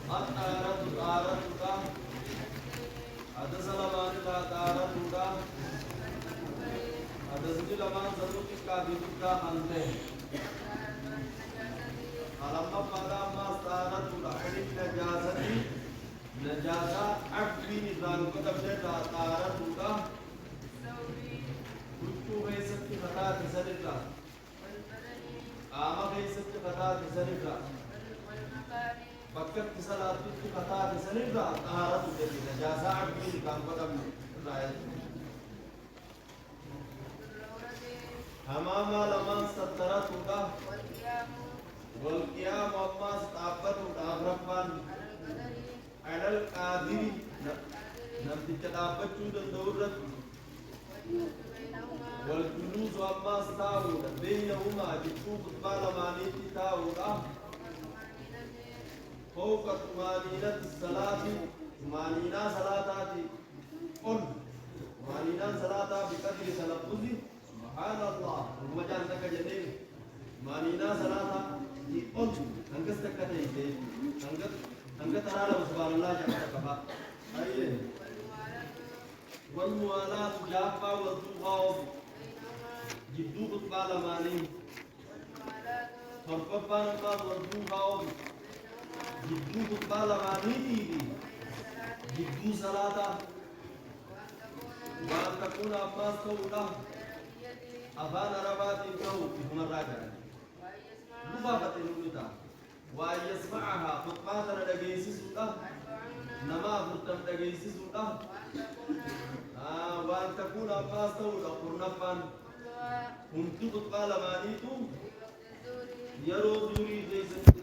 الطهارة طهارة هذا سلمان لا طهارة هذا سجل لمان زروك كابيتك أنته ألما فلا ما طهارة أحد نجاسة نجاسة أكبر نظام كتبت طهارة كتو غيست خطا تسرقا آما غيست خطا تسرقا بكت صلاة خطا تسرقا طهارة تجري نجاسة أكبر نظام كتبت هماما لمن سترتك والقيام وما استعبدت أغرفان على القادر نمت تلابت دندورت والجلوس وما استاود بينهما جتوب بالمانيت تاودا فوق طمانينة الصلاة طمانينة صلاة قل طمانينة صلاة بقدر تلفظ سبحان الله ومجان تك جنين طمانينة صلاة قل أنكس تكتي أنك ترى سبحان الله جل وعلا أيه والموالاة جافا والتوغاو جدو خطبة لماني فرقبا نقا والتوغاو جدو خطبة لماني دي جدو صلاة وأن تكون أباس كولا أفان ربات كو هم الراجع لبابة نولتا وأن يسمعها خطبة لدقيسي سولا نما فرتم دقيسي سولا وأن تكون أباس كولا قرنفان كنت خطبة لمانيتو يرو دوري جيسن